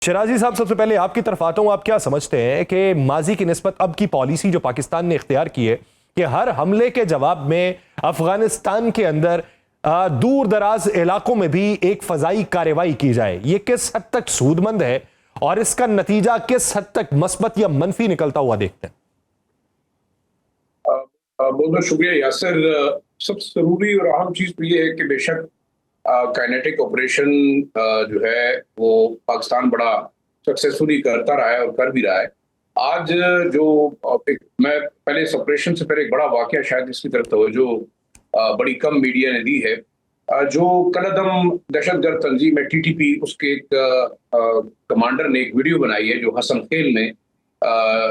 शराजी साहब, सबसे पहले आपकी तरफ आता हूं। आप क्या समझते हैं कि माजी की निस्बत अब की पॉलिसी जो पाकिस्तान ने इख्तियार की है कि हर हमले के जवाब में अफगानिस्तान के अंदर दूर दराज इलाकों में भी एक फजाई कार्रवाई की जाए, ये किस हद तक सूदमंद है और इसका नतीजा किस हद तक मस्बत या मनफी निकलता हुआ देखते हैं? बहुत बहुत शुक्रिया यासिर। सबसे जरूरी और अहम चीज तो ये है कि बेशक काइनेटिक ऑपरेशन जो है वो पाकिस्तान बड़ा सक्सेसफुली करता रहा है और कर भी रहा है। आज जो मैं पहले इस ऑपरेशन से पहले एक बड़ा वाकया शायद इसकी तरफ तवज्जो बड़ी कम मीडिया ने दी है। जो कलअदम दहशतगर्द तंजीम है टीटीपी, उसके एक कमांडर ने एक वीडियो बनाई है जो हसन खेल में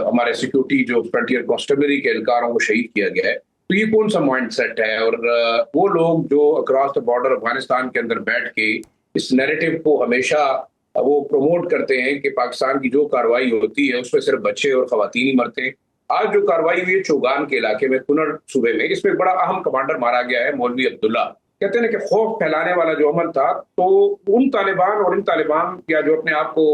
हमारे सिक्योरिटी जो फ्रंटियर कॉन्स्टेबलरी के एहलकारों को शहीद किया गया है। तो ये कौन सा माइंड सेट है? और वो लोग जो अक्रॉस द बॉर्डर अफगानिस्तान के अंदर बैठ के इस नैरेटिव को हमेशा वो प्रमोट करते हैं कि पाकिस्तान की जो कार्रवाई होती है उसमें सिर्फ बच्चे और खवातीन ही मरते हैं। आज जो कार्रवाई हुई है चौगान के इलाके में, कुनर सूबे में, इसमें एक बड़ा अहम कमांडर मारा गया है, मौलवी अब्दुल्ला। कहते हैं कि खौफ फैलाने वाला जो अमल था, तो उन तालिबान और इन तालिबान या जो अपने आप को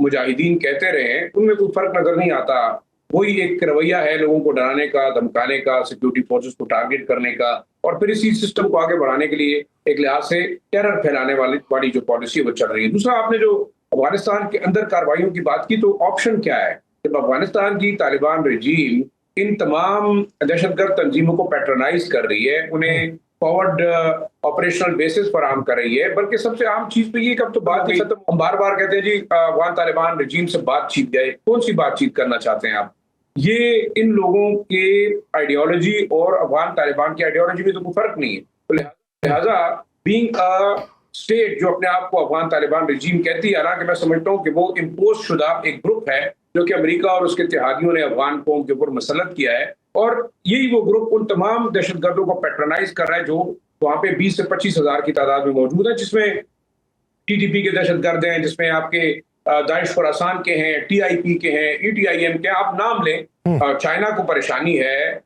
मुजाहिदीन कहते रहे हैं, उनमें कोई फर्क नजर नहीं आता। वही एक रवैया है लोगों को डराने का, धमकाने का, सिक्योरिटी फोर्सेस को टारगेट करने का, और फिर इसी सिस्टम को आगे बढ़ाने के लिए एक लिहाज से टेरर फैलाने वाली जो पॉलिसी है वो चल रही है। दूसरा, आपने जो अफगानिस्तान के अंदर कार्रवाइयों की बात की, तो ऑप्शन क्या है? जब अफगानिस्तान की तालिबान रजीम इन तमाम दहशतगर्द तंजीमों को पैट्रनाइज कर रही है, उन्हें फॉरवर्ड ऑपरेशनल बेसिस फराहम कर रही है, बल्कि सबसे आम चीज तो ये, कब तो बात ही खत्म। हम बार बार कहते हैं जी अफगान तालिबान रजीम से बातचीत गए, कौन सी बातचीत करना चाहते हैं आप? ये इन लोगों के आइडियोलॉजी और अफगान तालिबान की आइडियोलॉजी में तो कोई फर्क नहीं है। तो लिहाजा बीइंग अ स्टेट जो अपने आप को अफगान तालिबान रजीम कहती है, हालांकि मैं समझता हूँ कि वो इम्पोज शुदा एक ग्रुप है जो कि अमेरिका और उसके इत्तेहादियों ने अफगान कौम के ऊपर मसलत किया है, और यही वो ग्रुप उन तमाम दहशतगर्दों को पैट्रनाइज कर रहा है जो वहां पे 20 से 25 हजार की तादाद में मौजूद है, जिसमें टीटीपी के दहशतगर्द हैं, जिसमें आपके दाइश खुरासान के हैं, टीआईपी के हैं, ईटीआईएम के, आप नाम लें। चाइना को परेशानी है,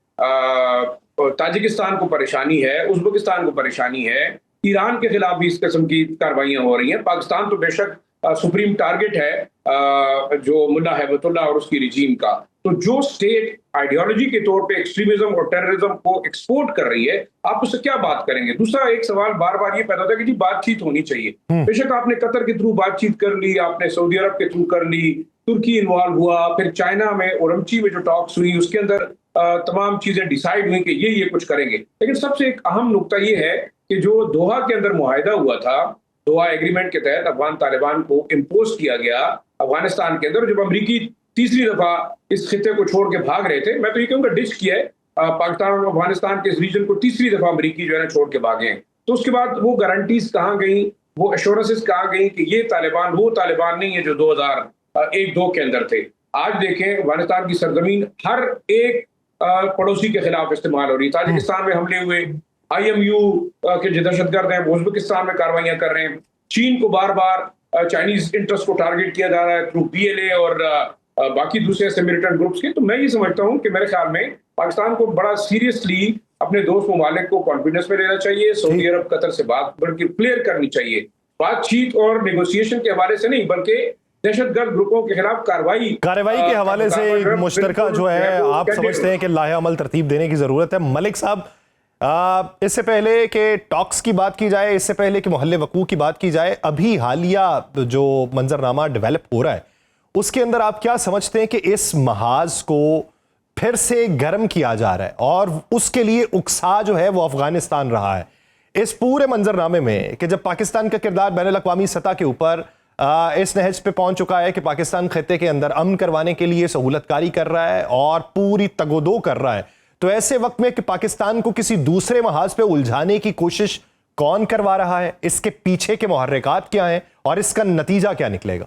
ताजिकिस्तान को परेशानी है, उज्बेकिस्तान को परेशानी है, ईरान के खिलाफ भी इस किस्म की कार्रवाइयां हो रही हैं। पाकिस्तान तो बेशक सुप्रीम टारगेट है जो मुल्ला हैबतुल्लाह और उसकी रिजीम का। तो जो स्टेट आइडियोलॉजी के तौर पे एक्सट्रीमिज्म और टेररिज्म को एक्सपोर्ट कर रही है, आप उससे क्या बात करेंगे? दूसरा एक सवाल बार बार ये पैदा होता है कि जी बातचीत होनी चाहिए। बेशक आपने कतर के थ्रू बातचीत कर ली, आपने सऊदी अरब के थ्रू कर ली, तुर्की इन्वॉल्व हुआ, फिर चाइना में ओरमची में जो टॉक्स हुई उसके अंदर तमाम चीजें डिसाइड हुई कि ये कुछ करेंगे। लेकिन सबसे एक अहम नुकता ये है कि जो दोहा के अंदर मुआहिदा हुआ था, दोहा एग्रीमेंट के तहत अफगान तालिबान को इम्पोज किया गया अफगानिस्तान के अंदर, जब अमरीकी तीसरी दफा इस खिते को छोड़ के भाग रहे थे, मैं तो ये कहूँगा डिश किया है पाकिस्तान और अफगानिस्तान के इस रीजन को, तीसरी दफा अमरीकी जो है ना छोड़ के भागे हैं। तो उसके बाद वो गारंटीज कहाँ गई, वो एश्योरेंसेस कहाँ गई कि ये तालिबान वो तालिबान नहीं है जो 2001-2 के अंदर थे। आज देखें अफगानिस्तान की सरजमीन हर एक पड़ोसी के खिलाफ इस्तेमाल हो रही है। ताजिकिस्तान में हमले हुए, IMU के जो दहशतगर्द हैं वो उज्बेकिस्तान में कार्रवाइयां कर रहे हैं। चीन को बार बार चाइनीज इंटरेस्ट को टारगेट किया जा रहा है थ्रू PLA और बाकी दूसरे ऐसे मिलिटेंट ग्रुप्स की। तो मैं ये समझता हूँ कि मेरे ख्याल में पाकिस्तान को बड़ा सीरियसली अपने दोस्त ममालिक को कॉन्फिडेंस में लेना चाहिए, सऊदी अरब कतर से बात बल्कि क्लियर करनी चाहिए, बातचीत और नेगोशिएशन के हवाले से नहीं, बल्कि दहशतगर्द ग्रुपों के खिलाफ कार्रवाई के हवाले से मुश्तरका जो है, आप समझते हैं कि लाहे अमल तरतीब देने की जरूरत है। मलिक साहब, इससे पहले कि टॉक्स की बात की जाए, इससे पहले कि मोहल्ले वकूअ की बात की जाए, अभी हालिया जो मंजरनामा डेवलप हो रहा है उसके अंदर आप क्या समझते हैं कि इस महाज को फिर से गर्म किया जा रहा है और उसके लिए उकसा जो है वो अफगानिस्तान रहा है इस पूरे मंजरनामे में, कि जब पाकिस्तान का किरदार बैनुल अक़वामी सतह के ऊपर इस नहज पे पहुंच चुका है कि पाकिस्तान खित्ते के अंदर अमन करवाने के लिए सहूलतकारी कर रहा है और पूरी तगोदो कर रहा है, तो ऐसे वक्त में कि पाकिस्तान को किसी दूसरे महाज पे उलझाने की कोशिश कौन करवा रहा है, इसके पीछे के मुहर्रिकात क्या हैं और इसका नतीजा क्या निकलेगा?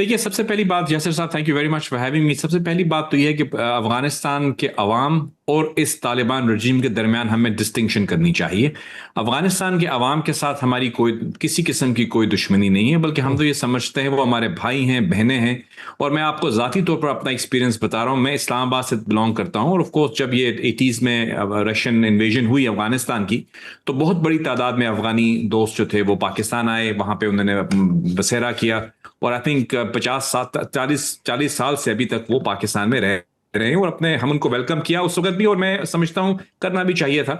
देखिए, सबसे पहली बात, यासिर साहब, thank you very much for having me. सबसे पहली बात तो यह है कि अफगानिस्तान के अवाम और इस तालिबान रजीम के दरमियान हमें डिस्टिंक्शन करनी चाहिए। अफगानिस्तान के अवाम के साथ हमारी कोई किसी किस्म की कोई दुश्मनी नहीं है, बल्कि हम तो ये समझते हैं वो हमारे भाई हैं, बहनें हैं। और मैं आपको ज़ाती तौर पर अपना एक्सपीरियंस बता रहा हूँ। मैं इस्लामाबाद से बिलोंग करता हूँ, और ऑफ कोर्स जब ये 80s में रशियन इन्वेजन हुई अफगानिस्तान की, तो बहुत बड़ी तादाद में अफगानी दोस्त जो थे वो पाकिस्तान आए, वहाँ पे उन्होंने बसेरा किया। और आई थिंक 40 साल से अभी तक वो पाकिस्तान में रह रहे हैं, और अपने हम उनको वेलकम किया उस वक्त भी, और मैं समझता हूं करना भी चाहिए था।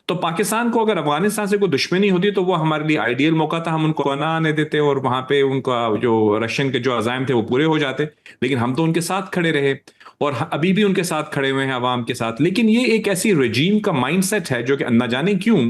तो पाकिस्तान को अगर अफगानिस्तान से कोई दुश्मनी होती तो वो हमारे लिए आइडियल मौका था, हम उनको ना आने देते और वहां पे उनका जो रशियन के जो अज़ाइम थे वो पूरे हो जाते। लेकिन हम तो उनके साथ खड़े रहे, और अभी भी उनके साथ खड़े हुए हैं अवाम के साथ। लेकिन ये एक ऐसी रजीम का माइंडसेट है जो कि न जाने क्यों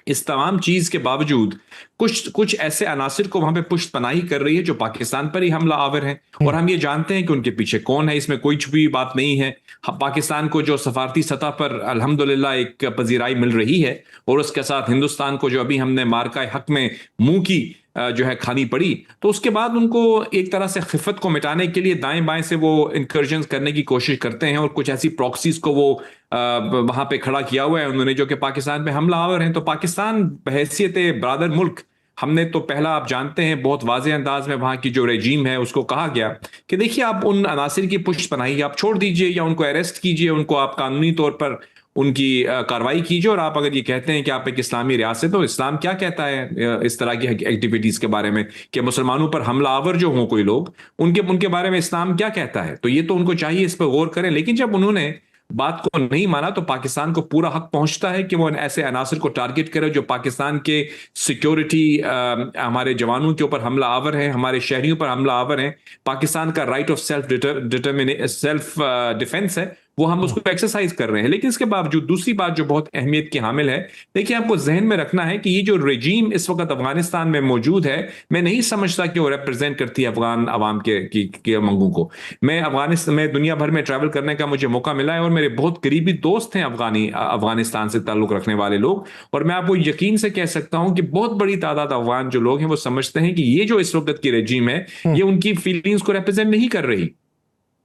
इस तमाम चीज के बावजूद कुछ कुछ ऐसे अनासिर को वहां पे पुष्ट पनाही कर रही है जो पाकिस्तान पर ही हमला आवर हैं। और हम ये जानते हैं कि उनके पीछे कौन है, इसमें कोई भी बात नहीं है। पाकिस्तान को जो सफारती सतह पर अल्हम्दुलिल्लाह एक पजीराई मिल रही है, और उसके साथ हिंदुस्तान को जो अभी हमने मार्का हक में मुंह की जो है खानी पड़ी, तो उसके बाद उनको एक तरह से खिफत को मिटाने के लिए दाएं बाएं से वो इंकर्जन करने की कोशिश करते हैं, और कुछ ऐसी प्रॉक्सीज को वो वहां पे खड़ा किया हुआ है उन्होंने जो कि पाकिस्तान पे हमला आवर हैं। तो पाकिस्तान बहैसियत ब्रादर मुल्क, हमने तो पहला, आप जानते हैं, बहुत वाज़ेह अंदाज में वहां की जो रेजीम है उसको कहा गया कि देखिए, आप उन अनासिर की पुष्ट पनाही आप छोड़ दीजिए, या उनको अरेस्ट कीजिए, उनको आप कानूनी तौर पर उनकी कार्रवाई कीजिए। और आप अगर ये कहते हैं कि आप एक इस्लामी रियासत हो, इस्लाम क्या कहता है इस तरह की एक्टिविटीज के बारे में कि मुसलमानों पर हमलावर जो हों कोई लोग, उनके उनके बारे में इस्लाम क्या कहता है? तो ये तो उनको चाहिए इस पर गौर करें। लेकिन जब उन्होंने बात को नहीं माना तो पाकिस्तान को पूरा हक पहुंचता है कि वो ऐसे अनासर को टारगेट करे जो पाकिस्तान के सिक्योरिटी, हमारे जवानों के ऊपर हमला आवर है, हमारे शहरियों पर हमला आवर है। पाकिस्तान का राइट ऑफ सेल्फ डिफेंस है, वो हम उसको एक्सरसाइज कर रहे हैं। लेकिन इसके बावजूद दूसरी बात जो बहुत अहमियत की हामिल है, देखिए, आपको जहन में रखना है कि ये जो रेजीम इस वक्त अफगानिस्तान में मौजूद है, मैं नहीं समझता कि वो रिप्रेजेंट करती है अफगान अवाम के मंगों को। मैं अफगानिस्तान में दुनिया भर में ट्रैवल करने का मुझे मौका मिला है, और मेरे बहुत करीबी दोस्त हैं अफगानिस्तान से ताल्लुक रखने वाले लोग, और मैं आपको यकीन से कह सकता हूं कि बहुत बड़ी तादाद अफगान जो लोग हैं वो समझते हैं कि ये जो इस वक्त की रेजीम है ये उनकी फीलिंग्स को रिप्रेजेंट नहीं कर रही।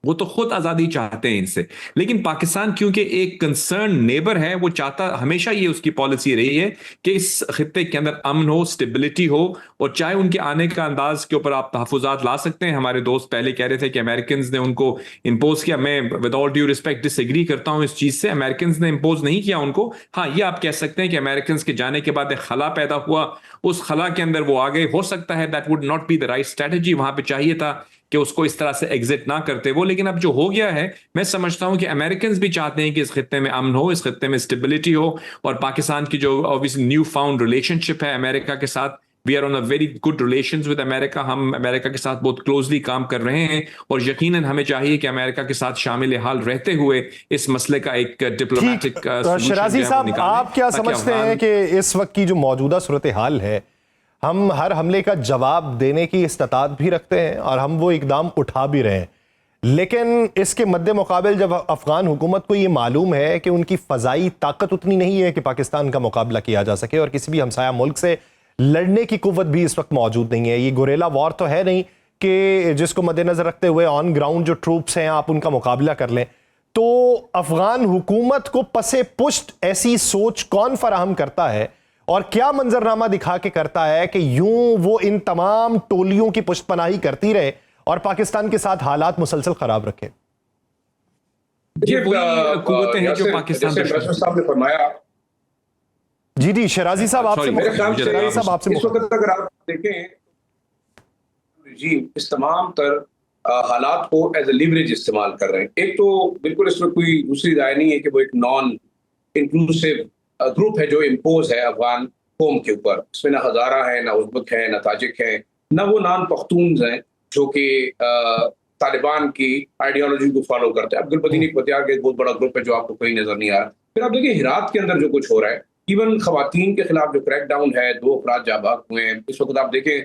वो तो खुद आजादी चाहते हैं इनसे। लेकिन पाकिस्तान क्योंकि एक कंसर्न नेबर है, वो चाहता, हमेशा ये उसकी पॉलिसी रही है कि इस खित्ते के अंदर अमन हो, स्टेबिलिटी हो, और चाहे उनके आने का अंदाज के ऊपर आप तहफुजात ला सकते हैं। हमारे दोस्त पहले कह रहे थे कि अमेरिकन ने उनको इम्पोज किया। मैं with all due respect disagree करता हूं इस चीज से। अमेरिकन ने इम्पोज नहीं किया उनको। हाँ, ये आप कह सकते हैं कि अमेरिकन के जाने के बाद एक खला पैदा हुआ, उस खला के अंदर वो आ गए। हो सकता है that would not be the right strategy, वहां पे चाहिए था कि उसको इस तरह से एग्जिट ना करते वो। लेकिन अब जो हो गया है, मैं समझता हूं कि अमेरिकन भी चाहते हैं कि इस खित्ते में अमन हो, इस खित्ते में स्टेबिलिटी हो। और पाकिस्तान की जो ऑब्वियसली न्यू फाउंड रिलेशनशिप है अमेरिका के साथ, we are on a very good relations with America. हम अमेरिका के साथ बहुत क्लोजली काम कर रहे हैं, और यकीनन हमें चाहिए कि अमेरिका के साथ शामिल हाल रहते हुए इस मसले का एक डिप्लोमेटिक शराजी साहब, आप क्या समझते हैं कि इस वक्त की जो मौजूदा सूरत हाल है, हम हर हमले का जवाब देने की इस्तात भी रखते हैं और हम वो इकदाम उठा भी रहे हैं, लेकिन इसके मद्दे मुकाबिल जब अफगान हुकूमत को ये मालूम है कि उनकी फ़ज़ाई ताकत उतनी नहीं है कि पाकिस्तान का मुकाबला किया जा सके, और किसी भी हमसाया मुल्क से लड़ने की कुव्वत भी इस वक्त मौजूद नहीं है, ये गुरेला वॉर तो है नहीं कि जिसको मद्देनज़र रखते हुए ऑन ग्राउंड जो ट्रूप्स हैं आप उनका मुकाबला कर लें, तो अफगान हुकूमत को पसे पुष्ट ऐसी सोच कौन फराहम करता है, और क्या मंजरनामा दिखा के करता है कि यूं वो इन तमाम टोलियों की पुष्टपनाही करती रहे और पाकिस्तान के साथ हालात मुसलसल खराब रखे? ये कुव्वतें हैं जो पाकिस्तान साहब ने फरमाया। जी जी, शराजी साहब आपसे इस वक्त अगर आप देखें जी, इस तमाम तर हालात को एज ए लिवरेज इस्तेमाल कर रहे हैं। एक तो बिल्कुल इसमें कोई दूसरी राय नहीं है कि वो एक नॉन इंक्लूसिव ग्रुप है जो इम्पोज है अफगान कौम के ऊपर। इसमें ना हजारा है, ना उज़्बेक है, ना ताजिक है, ना वो नॉन पख्तून हैं जो कि तालिबान की आइडियोलॉजी को फॉलो करते हैं। अब्दुल बदीन इख्तियार का एक बहुत बड़ा ग्रुप है जो आपको कहीं नजर नहीं आ रहा। फिर आप देखिए हिरात के अंदर जो कुछ हो रहा है, इवन खवातीन के खिलाफ जो क्रैकडाउन है, 2 अफराद जाबाक हुए हैं। इस वक्त आप देखें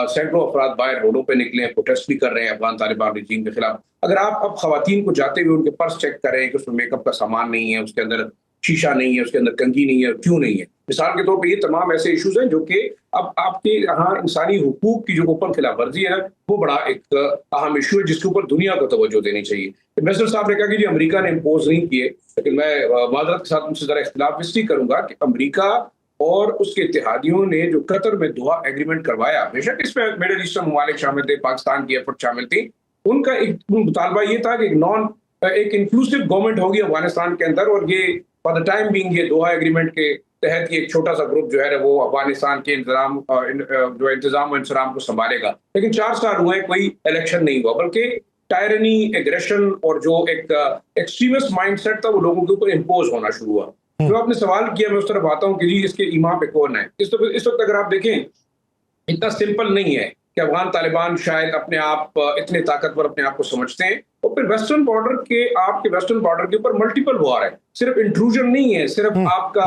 सैकड़ों अफराद बाहर रोडों पे निकले हैं, प्रोटेस्ट भी कर रहे हैं अफगान तालिबान रजीम के खिलाफ। अगर आप अब खवातीन को जाते हुए उनके पर्स चेक करें कि उसमें मेकअप का सामान नहीं है, उसके अंदर शीशा नहीं है, उसके अंदर कंघी नहीं है, क्यों नहीं है? मिसाल के तौर पे ये तमाम ऐसे इश्यूज हैं जो कि अब आपके यहाँ इंसानी हुकूक की जो ओपन खिलाफ वर्जी है ना, वो बड़ा एक अहम इशू है जिसके ऊपर दुनिया को तवज्जो देनी चाहिए। एम्बेसडर साहब ने कहा कि जी अमेरिका ने इम्पोज नहीं किए, लेकिन मैं माजरत के साथ उनसे जरा इख्तिलाफ इसलिए करूंगा कि अमेरिका और उसके इत्तेहादियों ने जो कतर में दोहा एग्रीमेंट करवाया, बेशक इसमें मिडिल ईस्टर्न ममालिक शामिल थे, पाकिस्तान की एफर्ट शामिल थी, उनका एक मुतालबा ये था कि एक इंक्लूसिव गवर्नमेंट होगी अफगानिस्तान के अंदर, और ये फॉर द टाइम बीइंग ये दोहा एग्रीमेंट के तहत ये एक छोटा सा ग्रुप जो है वो अफगानिस्तान के इंतजाम और इंसराम को संभालेगा। लेकिन 4 साल हुए, कोई इलेक्शन नहीं हुआ, बल्कि टायरनी, एग्रेशन और जो एक एक्सट्रीमिस्ट माइंडसेट था वो लोगों के ऊपर इम्पोज होना शुरू हुआ। जो आपने सवाल किया, मैं उस तरफ आता हूँ कि जी इसके इमाम पे कौन है। इस वक्त अगर आप देखें, इतना सिंपल नहीं है कि अफगान तालिबान शायद अपने आप इतने ताकतवर अपने आप को समझते हैं, और फिर वेस्टर्न बॉर्डर के ऊपर मल्टीपल वॉर है, सिर्फ इंट्रूजन नहीं है, सिर्फ आपका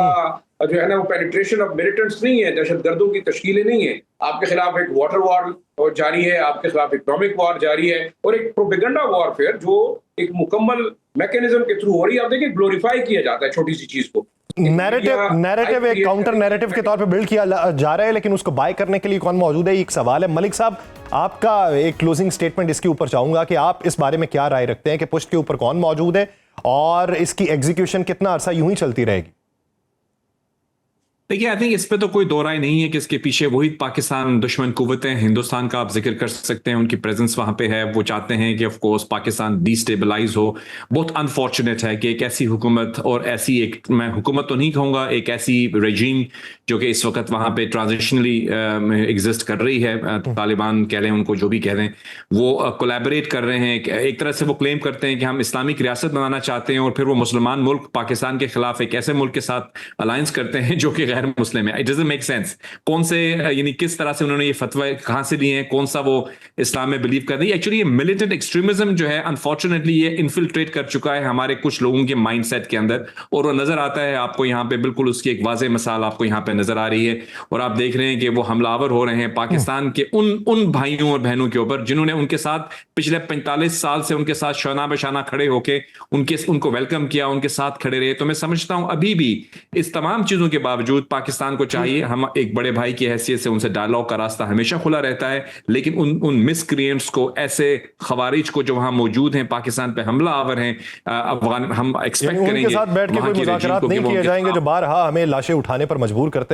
जो है ना वो पेनिट्रेशन ऑफ मिलिटेंट्स नहीं है, दहशतगर्दों की तश्कीलें नहीं है, आपके खिलाफ एक वाटर वॉर जारी है, आपके खिलाफ इकोनॉमिक वॉर जारी है, और एक प्रोपेगेंडा वॉरफेयर जो एक मुकम्मल मैकेनिज्म के थ्रू हो रही है। आप देखिए ग्लोरीफाई किया जाता है छोटी सी चीज को, नैरेटिव एक काउंटर नैरेटिव के तौर पे बिल्ड किया जा रहा है, लेकिन उसको बाय करने के लिए कौन मौजूद है, एक सवाल है। मलिक साहब, आपका एक क्लोजिंग स्टेटमेंट इसके ऊपर चाहूंगा कि आप इस बारे में क्या राय रखते हैं कि पुष्ट के ऊपर कौन मौजूद है और इसकी एग्जीक्यूशन कितना अरसा यूं ही चलती रहेगी? देखिए, आई थिंक इस पे तो कोई दो राय नहीं है कि इसके पीछे वही पाकिस्तान दुश्मन कुव्वतें, हिंदुस्तान का आप जिक्र कर सकते हैं, उनकी प्रेजेंस वहां पे है। वो चाहते हैं कि ऑफ कोर्स पाकिस्तान डिस्टेबलाइज हो। बहुत अनफॉर्चुनेट है कि एक ऐसी हुकूमत और ऐसी एक, मैं हुकूमत तो नहीं कहूंगा, एक ऐसी रेजीम जो कि इस वक्त वहां पे ट्रांजिशनली एग्जिस्ट कर रही है, तालिबान कह लें उनको, जो भी कह लें, वो कोलैबोरेट कर रहे हैं। एक तरह से वो क्लेम करते हैं कि हम इस्लामिक रियासत बनाना चाहते हैं, और फिर वो मुसलमान मुल्क पाकिस्तान के खिलाफ एक ऐसे मुल्क के साथ अलायंस करते हैं जो कि गैर मुस्लिम है। It doesn't make sense. कौन से, यानी किस तरह से उन्होंने ये फतवा कहां से लिए हैं, कौन सा वो इस्लाम में बिलीव कर रही है। एक्चुअली ये मिलिटेंट एक्सट्रीमिज्म जो है, अनफॉर्चुनेटली ये इन्फिल्ट्रेट कर चुका है हमारे कुछ लोगों के माइंडसेट के अंदर, और वो नजर आता है आपको यहाँ पे, बिल्कुल उसकी एक वाज़ेह मिसाल आपको यहाँ पे नजर आ रही है। और आप देख रहे हैं कि वो हमलावर हो रहे हैं पाकिस्तान के उन भाइयों और बहनों के ऊपर जिन्होंने उनके साथ पिछले 45 साल से उनके साथ शाना बशाना खड़े होके उनको वेलकम किया, उनके साथ खड़े रहे। तो मैं समझता हूं अभी भी इस तमाम चीजों के बावजूद पाकिस्तान को चाहिए, हम एक बड़े भाई की हैसियत से उनसे डायलॉग का रास्ता हमेशा खुला रहता है, लेकिन उन मिसक्रिएंट्स को, ऐसे खवारिज को जो वहां मौजूद हैं, पाकिस्तान पे हमला आवर हैं, अफगान, हम एक्सपेक्ट करेंगे उनके साथ बैठ के कोई मुज़ाकरात नहीं किए जाएंगे जो बारहा हमें लाशें उठाने पर मजबूर करते हैं।